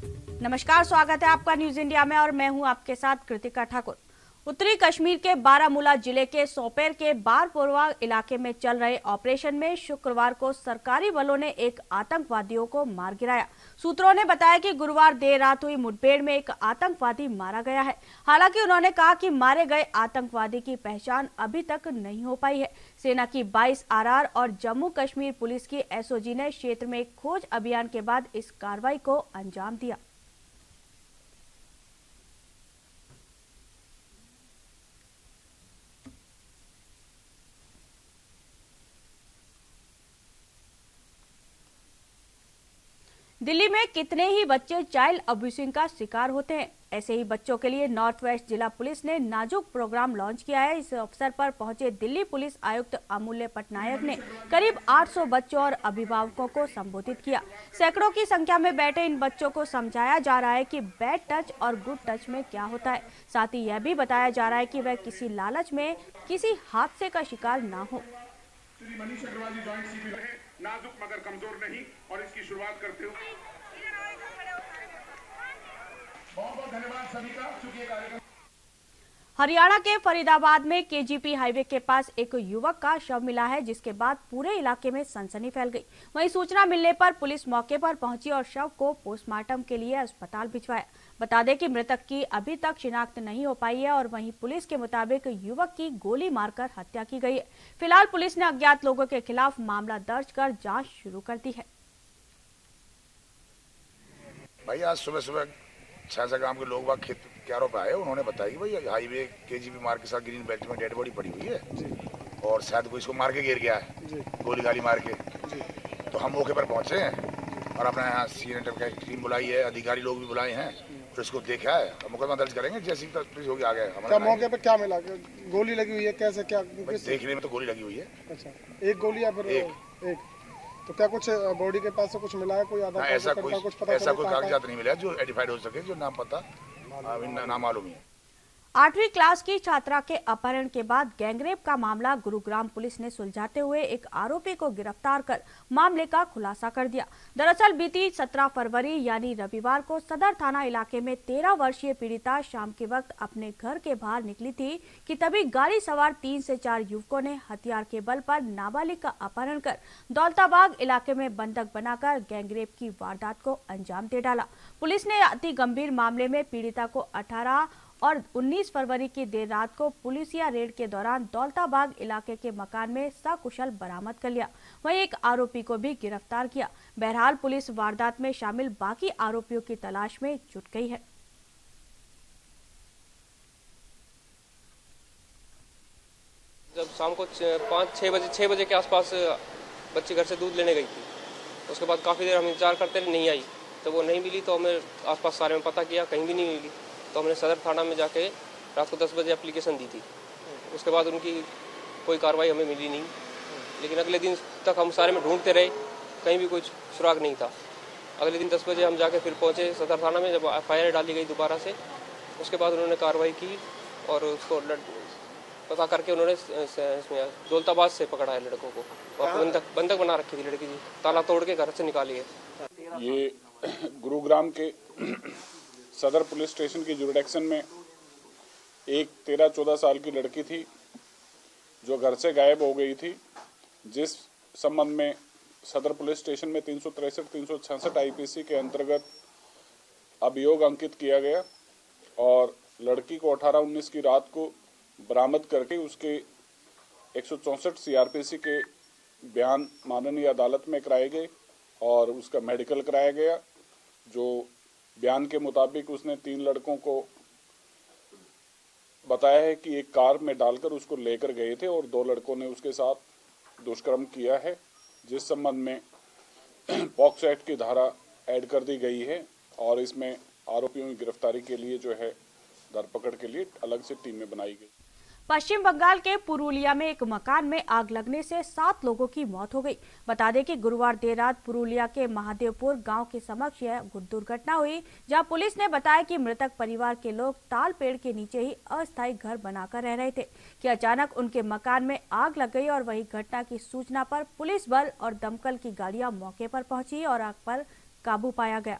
नमस्कार, स्वागत है आपका न्यूज इंडिया में और मैं हूं आपके साथ कृतिका ठाकुर। उत्तरी कश्मीर के बारामूला जिले के सोपेर के बारपोरवा इलाके में चल रहे ऑपरेशन में शुक्रवार को सरकारी बलों ने एक आतंकवादियों को मार गिराया। सूत्रों ने बताया कि गुरुवार देर रात हुई मुठभेड़ में एक आतंकवादी मारा गया है। हालांकि उन्होंने कहा कि मारे गए आतंकवादी की पहचान अभी तक नहीं हो पाई है। सेना की 22 आरआर और जम्मू कश्मीर पुलिस की एसओजी ने क्षेत्र में एक खोज अभियान के बाद इस कार्रवाई को अंजाम दिया। दिल्ली में कितने ही बच्चे चाइल्ड अब्यूसिंग का शिकार होते हैं। ऐसे ही बच्चों के लिए नॉर्थ वेस्ट जिला पुलिस ने नाजुक प्रोग्राम लॉन्च किया है। इस अवसर पर पहुंचे दिल्ली पुलिस आयुक्त अमूल्य पटनायक ने करीब 800 बच्चों और अभिभावकों को संबोधित किया। सैकड़ों की संख्या में बैठे इन बच्चों को समझाया जा रहा है कि बैड टच और गुड टच में क्या होता है। साथ ही यह भी बताया जा रहा है कि वह किसी लालच में किसी हादसे का शिकार ना हो। नाजुक मगर कमजोर नहीं, और इसकी शुरुआत करते हुए बहुत बहुत धन्यवाद सभी का। चूंकि कार्यक्रम हरियाणा के फरीदाबाद में केजीपी हाईवे के पास एक युवक का शव मिला है, जिसके बाद पूरे इलाके में सनसनी फैल गई। वहीं सूचना मिलने पर पुलिस मौके पर पहुंची और शव को पोस्टमार्टम के लिए अस्पताल भिजवाया। बता दें कि मृतक की अभी तक शिनाख्त नहीं हो पाई है और वहीं पुलिस के मुताबिक युवक की गोली मारकर हत्या की गई है। फिलहाल पुलिस ने अज्ञात लोगों के खिलाफ मामला दर्ज कर जाँच शुरू कर दी है। भाई आज सुबह सुबह 6 गांव के लोग खेत क्यारों पे आए। उन्होंने बताया कि भाई हाईवे केजीपी मार्ग के साथ ग्रीन बेल्ट में डेड बॉडी पड़ी हुई है और शायद कोई इसको मार के गिर गया है, गोली गाली मार के। तो हम मौके पर पहुंचे हैं और अपना यहाँ सीनियर का टीम बुलाई है, अधिकारी लोग भी बुलाए हैं, तो इसको देखा है। मुकदमा दर्ज करेंगे जैसे ही होगी आगे। क्या मौके पे क्या मिला? गोली लगी हुई है? कैसे क्या? देखने में तो गोली लगी हुई है। अच्छा, एक गोली या फिर एक? तो क्या कुछ बॉडी के पास से कुछ मिला है? कोई आधार ऐसा कोई कागजात नहीं मिला जो आइडेंटिफाइड हो सके, जो नाम पता नाम मालूम है। 8वीं क्लास की छात्रा के अपहरण के बाद गैंगरेप का मामला गुरुग्राम पुलिस ने सुलझाते हुए एक आरोपी को गिरफ्तार कर मामले का खुलासा कर दिया। दरअसल बीती 17 फरवरी यानी रविवार को सदर थाना इलाके में 13 वर्षीय पीड़िता शाम के वक्त अपने घर के बाहर निकली थी कि तभी गाड़ी सवार 3 से 4 युवकों ने हथियार के बल पर नाबालिग का अपहरण कर दौलताबाग इलाके में बंधक बनाकर गैंगरेप की वारदात को अंजाम दे डाला। पुलिस ने अति गंभीर मामले में पीड़िता को 18 और 19 फरवरी की देर रात को पुलिसिया रेड के दौरान दौलताबाग इलाके के मकान में सकुशल बरामद कर लिया। वहीं एक आरोपी को भी गिरफ्तार किया। बहरहाल पुलिस वारदात में शामिल बाकी आरोपियों की तलाश में जुट गई है। जब शाम को 6 बजे के आसपास बच्ची घर से दूध लेने गई थी, उसके बाद काफ़ी देर हम इंतजार करते रहे, नहीं आई। तो वो नहीं मिली तो हमें आसपास सारे में पता किया, कहीं भी नहीं मिली। तो हमने सदर थाना में जाके रात को 10 बजे एप्लीकेशन दी थी। उसके बाद उनकी कोई कार्रवाई हमें मिली नहीं, लेकिन अगले दिन तक हम सारे में ढूंढते रहे, कहीं भी कुछ सुराग नहीं था। अगले दिन 10 बजे हम जाके फिर पहुंचे सदर थाना में, जब FIR डाली गई दोबारा से। उसके बाद उन्होंने कार्रवाई की और उसको पता करके उन्होंने इसमें दौलताबाद से पकड़ा है लड़कों को और बंधक बना रखी थी लड़की जी, ताला तोड़ के घर से निकाली है। ये गुरुग्राम के सदर पुलिस स्टेशन की जुरिडिक्शन में एक 13-14 साल की लड़की थी जो घर से गायब हो गई थी, जिस संबंध में सदर पुलिस स्टेशन में 363-366 IPC के अंतर्गत अभियोग अंकित किया गया और लड़की को 18-19 की रात को बरामद करके उसके 164 CRPC के बयान माननीय अदालत में कराए गए और उसका मेडिकल कराया गया। जो बयान के मुताबिक उसने 3 लड़कों को बताया है कि एक कार में डालकर उसको लेकर गए थे और 2 लड़कों ने उसके साथ दुष्कर्म किया है, जिस संबंध में पॉक्सो एक्ट की धारा ऐड कर दी गई है और इसमें आरोपियों की गिरफ्तारी के लिए जो है धरपकड़ के लिए अलग से टीमें बनाई गई। पश्चिम बंगाल के पुरुलिया में एक मकान में आग लगने से 7 लोगों की मौत हो गई। बता दें कि गुरुवार देर रात पुरुलिया के महादेवपुर गांव के समक्ष यह दुर्घटना हुई, जहां पुलिस ने बताया कि मृतक परिवार के लोग ताल पेड़ के नीचे ही अस्थायी घर बनाकर रह रहे थे कि अचानक उनके मकान में आग लग गई और वही घटना की सूचना पर पुलिस बल और दमकल की गाड़ियां मौके पर पहुंची और आग पर काबू पाया गया।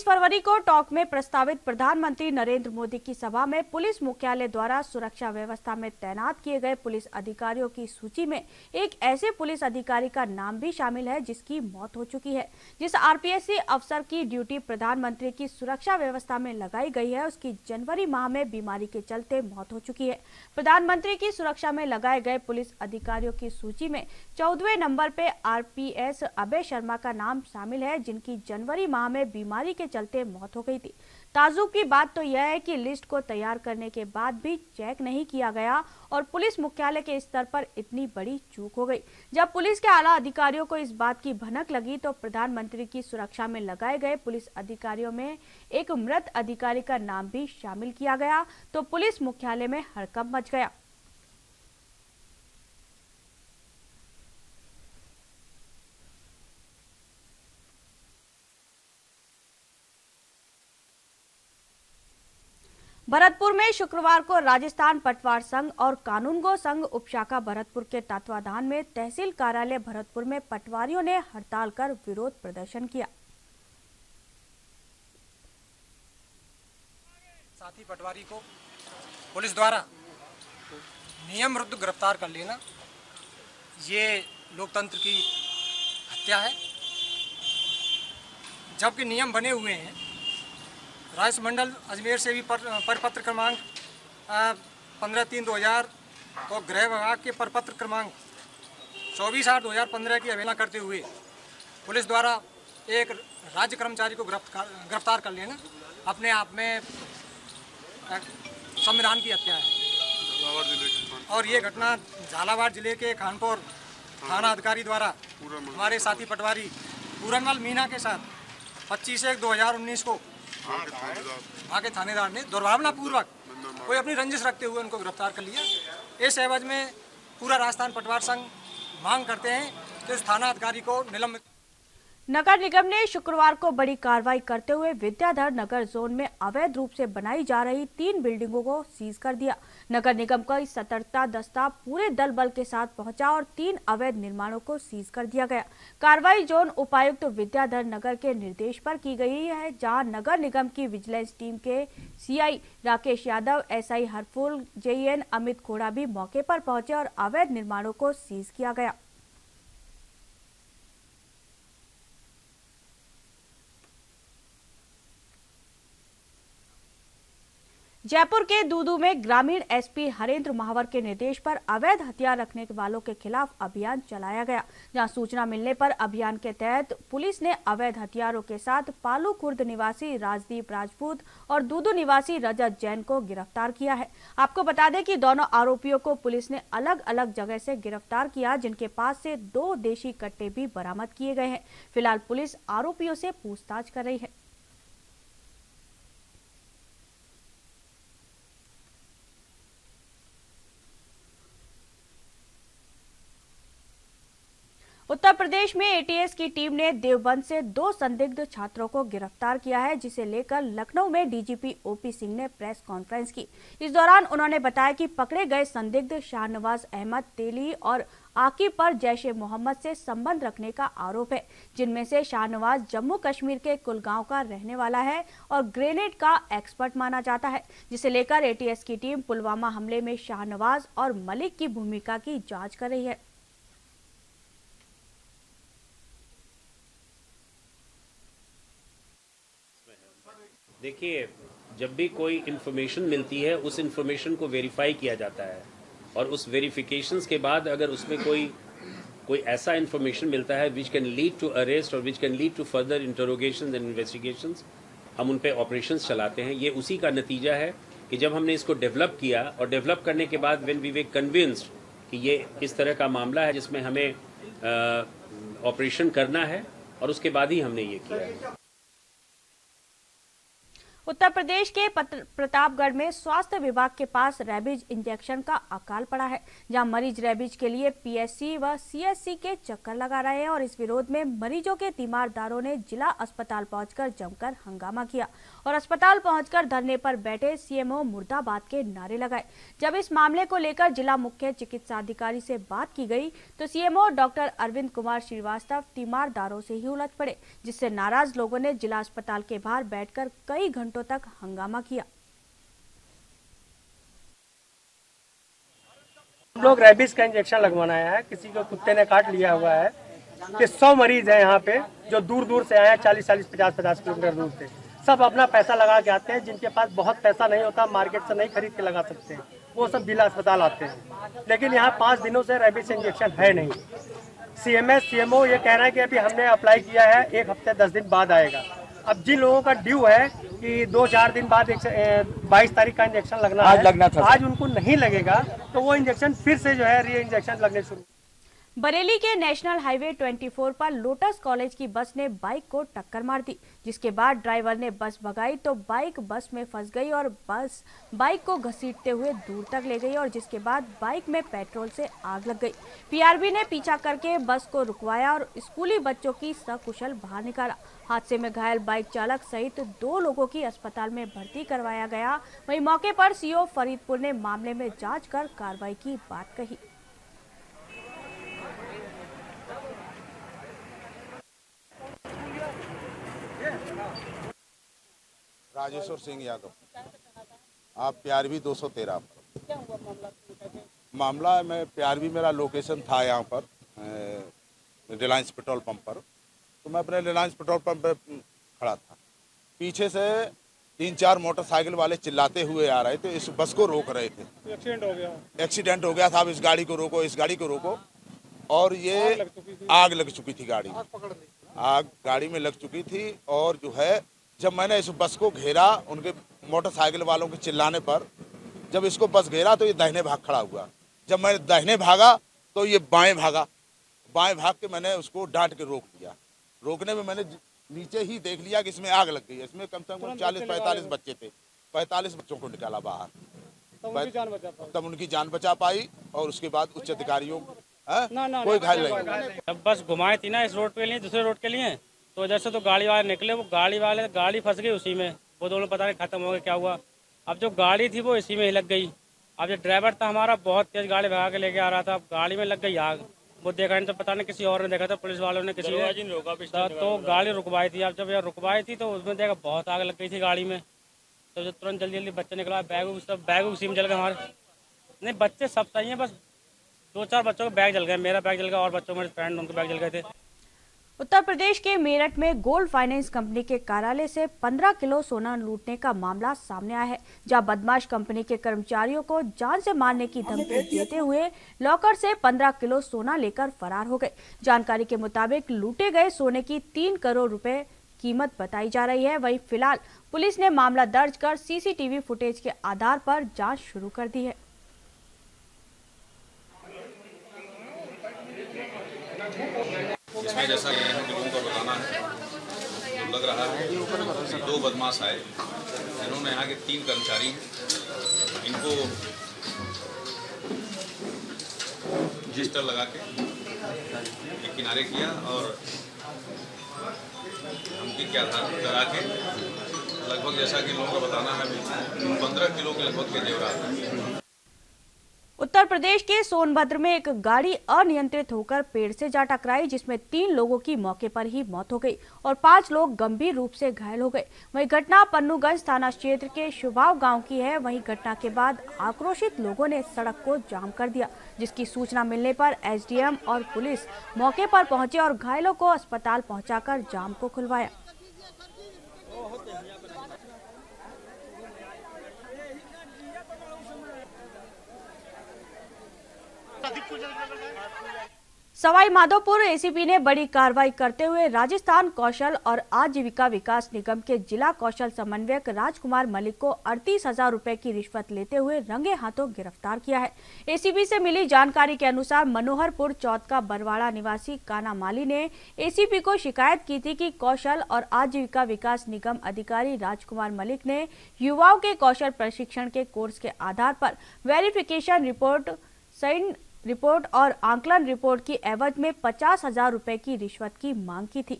फरवरी को टॉक में प्रस्तावित प्रधानमंत्री नरेंद्र मोदी की सभा में पुलिस मुख्यालय द्वारा सुरक्षा व्यवस्था में तैनात किए गए पुलिस अधिकारियों की सूची में एक ऐसे पुलिस अधिकारी का नाम भी शामिल है जिसकी मौत हो चुकी है। जिस आरपीएससी अफसर की ड्यूटी प्रधानमंत्री की सुरक्षा व्यवस्था में लगाई गई है, उसकी जनवरी माह में बीमारी के चलते मौत हो चुकी है। प्रधानमंत्री की सुरक्षा में लगाए गए पुलिस अधिकारियों की सूची में 14वें नंबर पे आरपीएस अभय शर्मा का नाम शामिल है, जिनकी जनवरी माह में बीमारी के चलते मौत हो गई थी। ताज्जुब की बात तो यह है कि लिस्ट को तैयार करने के बाद भी चेक नहीं किया गया और पुलिस मुख्यालय के स्तर पर इतनी बड़ी चूक हो गई। जब पुलिस के आला अधिकारियों को इस बात की भनक लगी तो प्रधानमंत्री की सुरक्षा में लगाए गए पुलिस अधिकारियों में एक मृत अधिकारी का नाम भी शामिल किया गया तो पुलिस मुख्यालय में हड़कंप मच गया। भरतपुर में शुक्रवार को राजस्थान पटवार संघ और कानूनगो संघ उपशाखा भरतपुर के तत्वाधान में तहसील कार्यालय भरतपुर में पटवारियों ने हड़ताल कर विरोध प्रदर्शन किया। साथी पटवारी को पुलिस द्वारा नियम विरुद्ध गिरफ्तार कर लेना ये लोकतंत्र की हत्या है। जबकि नियम बने हुए हैं। राजस्व मंडल अजमेर से भी परिपत्र क्रमांक 15/3/2000 और गृह विभाग के परिपत्र क्रमांक 24/8/2015 की अवहेलना करते हुए पुलिस द्वारा एक राज्य कर्मचारी को गिरफ्तार कर लेना अपने आप में संविधान की हत्या है। और ये घटना झालावाड़ जिले के खानपुर थाना अधिकारी द्वारा हमारे साथी पटवारी पूरनमल मीना के साथ 25/1/2019 को वहाँ के थानेदार ने दुर्भावनापूर्वक कोई अपनी रंजिश रखते हुए उनको गिरफ्तार कर लिया। इस एवज में पूरा राजस्थान पटवार संघ मांग करते हैं कि उस थाना अधिकारी को निलंबित। नगर निगम ने शुक्रवार को बड़ी कार्रवाई करते हुए विद्याधर नगर जोन में अवैध रूप से बनाई जा रही 3 बिल्डिंगों को सीज कर दिया। नगर निगम का सतर्कता दस्ता पूरे दल बल के साथ पहुंचा और 3 अवैध निर्माणों को सीज कर दिया गया। कार्रवाई जोन उपायुक्त विद्याधर नगर के निर्देश पर की गई है, जहां नगर निगम की विजिलेंस टीम के CI Rakesh Yadav, SI Harphul, JEN Amit Khoda भी मौके पर पहुंचे और अवैध निर्माणों को सीज किया गया। जयपुर के दूदू में ग्रामीण एसपी हरेंद्र महावर के निर्देश पर अवैध हथियार रखने वालों के खिलाफ अभियान चलाया गया, जहां सूचना मिलने पर अभियान के तहत पुलिस ने अवैध हथियारों के साथ पालू खुर्द निवासी राजदीप राजपूत और दूदू निवासी रजत जैन को गिरफ्तार किया है। आपको बता दें कि दोनों आरोपियों को पुलिस ने अलग अलग जगह से गिरफ्तार किया, जिनके पास से 2 देशी कट्टे भी बरामद किए गए हैं। फिलहाल पुलिस आरोपियों से पूछताछ कर रही है। उत्तर प्रदेश में एटीएस की टीम ने देवबंद से 2 संदिग्ध छात्रों को गिरफ्तार किया है, जिसे लेकर लखनऊ में डीजीपी ओपी सिंह ने प्रेस कॉन्फ्रेंस की। इस दौरान उन्होंने बताया कि पकड़े गए संदिग्ध शाहनवाज अहमद तेली और आकिब पर जैश ए मोहम्मद से संबंध रखने का आरोप है, जिनमें से शाहनवाज जम्मू कश्मीर के कुलगांव का रहने वाला है और ग्रेनेड का एक्सपर्ट माना जाता है, जिसे लेकर एटीएस की टीम पुलवामा हमले में शाहनवाज और मलिक की भूमिका की जाँच कर रही है। देखिए, जब भी कोई इन्फॉर्मेशन मिलती है उस इन्फॉर्मेशन को वेरीफाई किया जाता है और उस वेरिफिकेशंस के बाद अगर उसमें कोई ऐसा इन्फॉर्मेशन मिलता है which can lead to arrest और which can lead to further interrogations and investigations, हम उन पे ऑपरेशंस चलाते हैं। ये उसी का नतीजा है कि जब हमने इसको डेवलप किया और डेवलप करने के बाद व्हेन वी वर कन्विंस्ड कि ये इस तरह का मामला है जिसमें हमें ऑपरेशन करना है और उसके बाद ही हमने ये किया है। उत्तर प्रदेश के प्रतापगढ़ में स्वास्थ्य विभाग के पास रेबीज इंजेक्शन का अकाल पड़ा है, जहां मरीज रेबीज के लिए पीएससी व सीएससी के चक्कर लगा रहे हैं और इस विरोध में मरीजों के तीमारदारों ने जिला अस्पताल पहुंचकर जमकर हंगामा किया और अस्पताल पहुंचकर धरने पर बैठे सीएमओ मुर्दाबाद के नारे लगाए। जब इस मामले को लेकर जिला मुख्य चिकित्सा अधिकारी से बात की गई तो सीएमओ डॉक्टर अरविंद कुमार श्रीवास्तव तीमारदारों से ही उलझ पड़े, जिससे नाराज लोगों ने जिला अस्पताल के बाहर बैठकर कई घंटों तक हंगामा किया। लोग रेबीज का इंजेक्शन लगवाना है, किसी को कुत्ते ने काट लिया हुआ है कि 100 मरीज हैं यहाँ पे जो दूर दूर से आए हैं, 40-40, 50-50 किलोमीटर दूर से। सब अपना पैसा लगा के आते हैं, जिनके पास बहुत पैसा नहीं होता, मार्केट से नहीं खरीद के लगा सकते हैं, वो सब जिला अस्पताल आते हैं। लेकिन यहाँ 5 दिनों से रेबीज इंजेक्शन है नहीं। सीएमओ ये कह रहा है कि अभी हमने अप्लाई किया है, 1 हफ्ते 10 दिन बाद आएगा। अब जिन लोगों का ड्यू है कि 2-4 दिन बाद 22 तारीख का इंजेक्शन लगना था, आज उनको नहीं लगेगा तो वो इंजेक्शन फिर से जो है री इंजेक्शन लगने शुरू। बरेली के नेशनल हाईवे 24 पर लोटस कॉलेज की बस ने बाइक को टक्कर मार दी, जिसके बाद ड्राइवर ने बस भगाई तो बाइक बस में फंस गई और बस बाइक को घसीटते हुए दूर तक ले गई और जिसके बाद बाइक में पेट्रोल से आग लग गई। पीआरबी ने पीछा करके बस को रुकवाया और स्कूली बच्चों की सकुशल बाहर निकाला। हादसे में घायल बाइक चालक सहित 2 लोगों की अस्पताल में भर्ती करवाया गया। वहीं मौके पर सीओ फरीदपुर ने मामले में जाँच कर कार्रवाई की बात कही। राजेश्वर सिंह यादव, आप पीआरबी 213 पर। क्या हुआ मामला? मामला मैं पीआरबी मेरा लोकेशन था यहाँ पर रिलायंस पेट्रोल पंप पर, तो मैं अपने रिलायंस पेट्रोल पंप पर खड़ा था। पीछे से 3-4 मोटरसाइकिल वाले चिल्लाते हुए आ रहे थे, इस बस को रोक रहे थे। एक्सीडेंट हो गया था, अब इस गाड़ी को रोको, इस गाड़ी को रोको। और ये आग लग चुकी थी, आग गाड़ी में लग चुकी थी। और जो है जब मैंने इस बस को घेरा, उनके मोटरसाइकिल वालों के चिल्लाने पर जब इसको बस घेरा तो ये दाहिने भाग खड़ा हुआ। जब मैं दाहिने भागा तो ये बाएं भागा। बाएं भाग के मैंने उसको डांट के रोक दिया। रोकने में मैंने नीचे ही देख लिया कि इसमें आग लग गई है। इसमें कम से कम 40-45 बच्चे थे। 45 बच्चों को निकाला बाहर, तब उनकी जान बचा पाई। और उसके बाद उच्च अधिकारियों कोई घायल नहीं। जब बस घुमाई थी ना इस रोड के लिए, दूसरे रोड के लिए, तो इधर से तो गाड़ी वाले निकले, वो गाड़ी फंस गई उसी में। वो दोनों पता नहीं खत्म हो गए क्या हुआ। अब जो गाड़ी थी वो इसी में ही लग गई। अब जो ड्राइवर था हमारा बहुत तेज गाड़ी भगा के लेके आ रहा था, अब गाड़ी में लग गई आग। वो देखा नहीं तो पता नहीं किसी और ने देखा था, पुलिस वालों ने किसी ने रोका तो गाड़ी रुकवाई थी। अब जब यह रुकवाई थी तो उसमें देखा बहुत आग लग गई थी गाड़ी में। तो जब तुरंत जल्दी बच्चे निकला, बैग उसी में जल गए हमारे। नहीं बच्चे सब सही हैं, बस 2-4 बच्चों के बैग जल गए, मेरा बैग जल गया और बच्चों मेरे फ्रेंड उनके बैग जल गए थे। उत्तर प्रदेश के मेरठ में गोल्ड फाइनेंस कंपनी के कार्यालय से 15 किलो सोना लूटने का मामला सामने आया है, जहां बदमाश कंपनी के कर्मचारियों को जान से मारने की धमकी देते हुए लॉकर से 15 किलो सोना लेकर फरार हो गए। जानकारी के मुताबिक लूटे गए सोने की 3 करोड़ रुपए कीमत बताई जा रही है। वहीं फिलहाल पुलिस ने मामला दर्ज कर सीसीटीवी फुटेज के आधार पर जाँच शुरू कर दी है। इसमें जैसा कि लोगों को बताना है, तो लग रहा है कि 2 बदमाश आए, जिन्होंने यहाँ के 3 कर्मचारी हैं, इनको रजिस्टर लगा के एक किनारे किया और धमकी के आधार पर डरा के लगभग जैसा कि लोगों को बताना है 15 किलो के लगभग के जेवरात हैं। उत्तर प्रदेश के सोनभद्र में एक गाड़ी अनियंत्रित होकर पेड़ से जा टकराई, जिसमें 3 लोगों की मौके पर ही मौत हो गई और 5 लोग गंभीर रूप से घायल हो गए। वहीं घटना पन्नूगंज थाना क्षेत्र के शुभाव गांव की है। वहीं घटना के बाद आक्रोशित लोगों ने सड़क को जाम कर दिया, जिसकी सूचना मिलने पर एसडीएम और पुलिस मौके पर पहुंचे और घायलों को अस्पताल पहुंचाकर जाम को खुलवाया। सवाई माधोपुर एसीपी ने बड़ी कार्रवाई करते हुए राजस्थान कौशल और आजीविका विकास निगम के जिला कौशल समन्वयक राजकुमार मलिक को 38,000 रुपए की रिश्वत लेते हुए रंगे हाथों गिरफ्तार किया है। एसीपी से मिली जानकारी के अनुसार मनोहरपुर चौथ का बरवाड़ा निवासी काना माली ने एसीपी को शिकायत की थी कि कौशल और आजीविका विकास निगम अधिकारी राजकुमार मलिक ने युवाओं के कौशल प्रशिक्षण के कोर्स के आधार पर वेरिफिकेशन रिपोर्ट और आंकलन रिपोर्ट की एवज में 50,000 रुपए की रिश्वत की मांग की थी।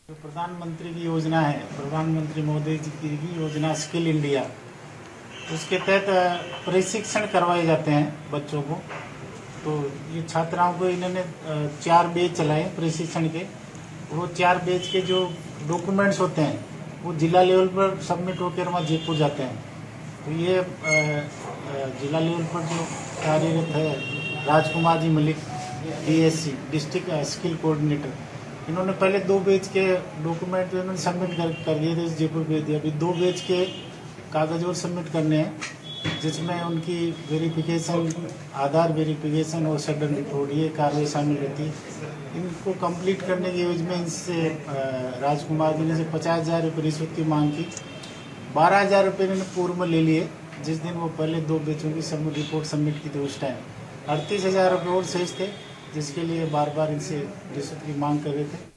जो प्रधानमंत्री की योजना है, प्रधानमंत्री मोदी जी की योजना स्किल इंडिया, उसके तहत प्रशिक्षण करवाए जाते हैं बच्चों को। तो ये छात्राओं को इन्होंने 4 बैच चलाए प्रशिक्षण के। वो 4 बैच के जो डॉक्यूमेंट्स होते हैं वो जिला लेवल पर सबमिट होकर वहाँ जयपुर जाते हैं। तो ये जिला लेवल पर जो कार्यरत है Rajkumar ji Malik, DSC district skill coordinator, इन्होंने पहले 2 बैच के डॉक्यूमेंट इन्होंने सबमिट कर दिए थे, जयपुर भेज दिया। अभी 2 बैच के कागज और सबमिट करने हैं, जिसमें उनकी वेरिफिकेशन, आधार वेरिफिकेशन और सडन रिपोर्ट, ये कार्रवाई शामिल रहती है। इनको कंप्लीट करने की एवज में इनसे राजकुमार जी ने 50,000 रुपये रिश्वत की मांग की। 12,000 रुपये इन्होंने पूर्व में ले लिए, जिस दिन वो पहले 2 बैचों की रिपोर्ट सबमिट की थी उस टाइम। 38,000 रुपये और शेष थे, जिसके लिए बार बार इनसे रिश्वत की मांग कर रहे थे।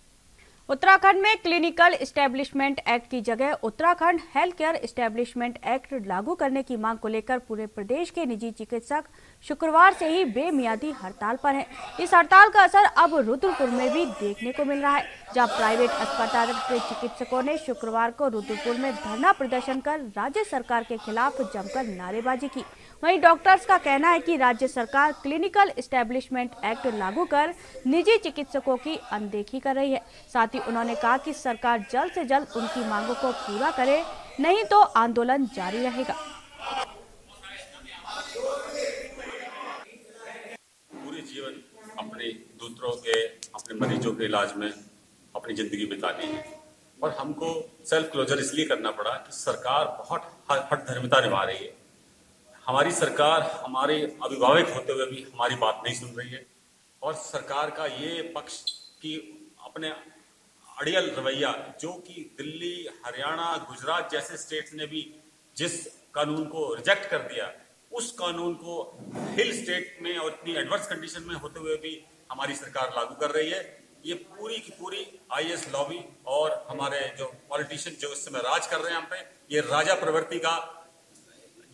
उत्तराखंड में क्लिनिकल एस्टेब्लिशमेंट एक्ट की जगह Uttarakhand health care establishment act लागू करने की मांग को लेकर पूरे प्रदेश के निजी चिकित्सक शुक्रवार से ही बेमियादी हड़ताल पर हैं। इस हड़ताल का असर अब रुद्रपुर में भी देखने को मिल रहा है, जहां प्राइवेट अस्पताल के चिकित्सकों ने शुक्रवार को रुद्रपुर में धरना प्रदर्शन कर राज्य सरकार के खिलाफ जमकर नारेबाजी की। वहीं डॉक्टर्स का कहना है कि राज्य सरकार क्लिनिकल एस्टेब्लिशमेंट एक्ट लागू कर निजी चिकित्सकों की अनदेखी कर रही है। साथ ही उन्होंने कहा कि सरकार जल्द से जल्द उनकी मांगों को पूरा करे, नहीं तो आंदोलन जारी रहेगा। पूरे जीवन अपने मरीजों के इलाज में अपनी जिंदगी बितानी है, और हमको सेल्फ क्लोजर इसलिए करना पड़ा कि सरकार बहुत हठधर्मिता निभा रही है। हमारी सरकार हमारे अभिभावक होते हुए भी हमारी बात नहीं सुन रही है, और सरकार का ये पक्ष कि अपने अड़ियल रवैया, जो कि दिल्ली, हरियाणा, गुजरात जैसे स्टेट्स ने भी जिस कानून को रिजेक्ट कर दिया, उस कानून को हिल स्टेट में और इतनी एडवर्स कंडीशन में होते हुए भी हमारी सरकार लागू कर रही है। ये पूरी की पूरी IAS लॉबी और हमारे जो पॉलिटिशियन जो इस समय राज कर रहे हैं हम पे, ये राजा प्रवृत्ति का,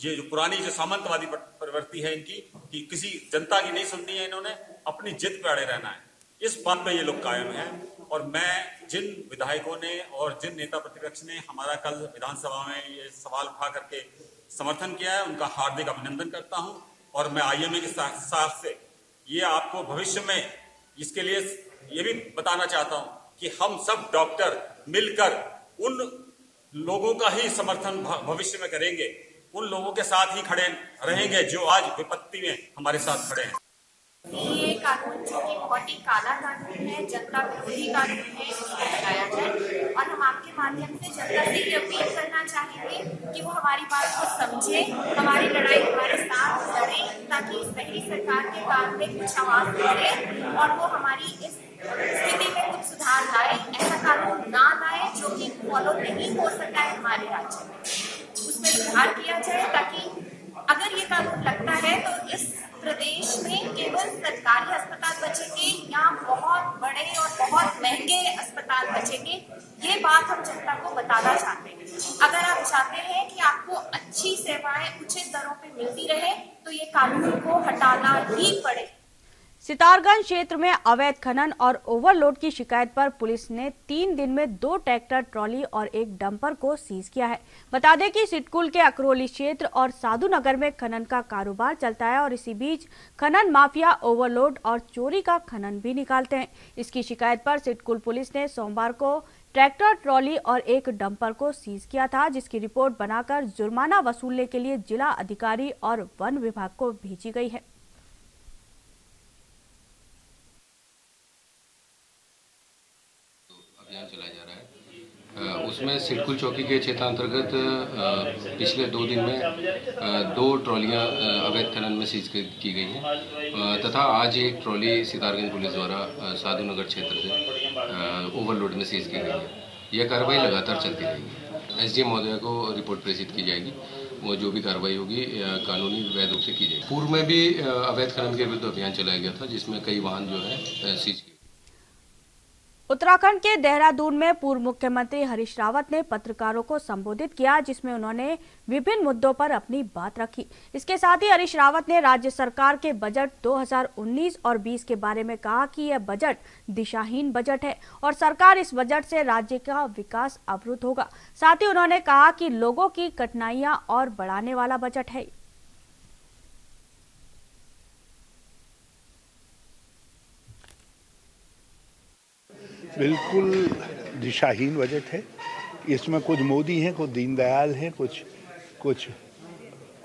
ये जो पुरानी जो सामंतवादी प्रवृत्ति है इनकी, कि किसी जनता की नहीं सुननी है, इन्होंने अपनी जिद पे अड़े रहना है। इस बात पे ये लोग कायम हैं, और मैं जिन विधायकों ने और जिन नेता प्रतिपक्ष ने हमारा कल विधानसभा में ये सवाल उठा करके समर्थन किया है, उनका हार्दिक अभिनंदन करता हूं। और मैं IMA के साथ से ये आपको भविष्य में इसके लिए ये भी बताना चाहता हूं कि हम सब डॉक्टर मिलकर उन लोगों का ही समर्थन भविष्य में करेंगे, उन लोगों के साथ ही खड़े रहेंगे जो आज विपत्ति में हमारे साथ खड़े हैं। ये कानून जो कि बहुत ही काला कानून है, जनता विरोधी कानून है, इसको हटाया जाए। और हम आपके माध्यम से जनता से ये अपील करना चाहेंगे कि वो हमारी बात को समझे, हमारी लड़ाई हमारे साथ लड़े, ताकि इस पहली सरकार के काल में कुछ आवाज करे और वो हमारी इस स्थिति में कुछ सुधार लाए। ऐसा कानून ना लाए जो कि फॉलो नहीं हो सका है हमारे राज्य में, उसमें सुधार किया जाए, ताकि अगर ये कानून लगता है तो इस प्रदेश में केवल सरकारी अस्पताल बचेंगे या बहुत बड़े और बहुत महंगे अस्पताल बचेंगे। ये बात हम जनता को बताना चाहते हैं। अगर आप चाहते हैं कि आपको अच्छी सेवाएं उचित दरों पे मिलती रहे, तो ये कानून को हटाना ही पड़े। सितारगंज क्षेत्र में अवैध खनन और ओवरलोड की शिकायत पर पुलिस ने 3 दिन में 2 ट्रैक्टर ट्रॉली और एक डंपर को सीज किया है। बता दें कि सिटकुल के अकरोली क्षेत्र और साधुनगर में खनन का कारोबार चलता है, और इसी बीच खनन माफिया ओवरलोड और चोरी का खनन भी निकालते हैं। इसकी शिकायत पर सिटकुल पुलिस ने सोमवार को ट्रैक्टर ट्रॉली और एक डंपर को सीज किया था, जिसकी रिपोर्ट बनाकर जुर्माना वसूलने के लिए जिला अधिकारी और वन विभाग को भेजी गई है। अभियान चलाया जा रहा है। उसमें सिडकुल चौकी के क्षेत्रांतर्गत पिछले 2 दिन में 2 ट्रॉलियां अवैध खनन में सीज की गई हैं तथा आज एक ट्रॉली सितारगंज पुलिस द्वारा साधुनगर क्षेत्र से ओवरलोड में सीज की गई है। यह कार्रवाई लगातार चलती रहेगी। एसडीएम महोदय को रिपोर्ट प्रेषित की जाएगी, वो जो भी कार्रवाई होगी कानूनी वैध रूप से की जाएगी। पूर्व में भी अवैध खनन के विरुद्ध अभियान चलाया गया था, जिसमें कई वाहन जो है सीज किए। उत्तराखंड के देहरादून में पूर्व मुख्यमंत्री हरीश रावत ने पत्रकारों को संबोधित किया, जिसमें उन्होंने विभिन्न मुद्दों पर अपनी बात रखी। इसके साथ ही हरीश रावत ने राज्य सरकार के बजट 2019 और 20 के बारे में कहा कि यह बजट दिशाहीन बजट है और सरकार इस बजट से राज्य का विकास अवरुद्ध होगा। साथ ही उन्होंने कहा कि लोगों की कठिनाइयां और बढ़ाने वाला बजट है। बिल्कुल दिशाहीन बजट है। इसमें कुछ मोदी हैं, कुछ दीनदयाल हैं, कुछ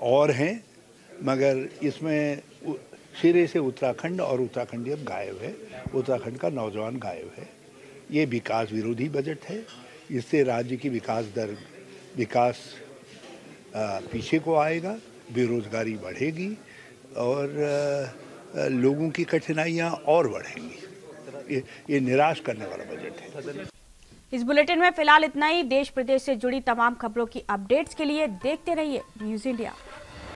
और हैं, मगर इसमें सिरे से उत्तराखंड और उत्तराखंडी अब गायब है। उत्तराखंड का नौजवान गायब है। ये विकास विरोधी बजट है। इससे राज्य की विकास पीछे को आएगा, बेरोजगारी बढ़ेगी और लोगों की कठिनाइयां और बढ़ेंगी। ये निराश करने वाला बजट है। इस बुलेटिन में फिलहाल इतना ही। देश प्रदेश से जुड़ी तमाम खबरों की अपडेट्स के लिए देखते रहिए न्यूज़ इंडिया।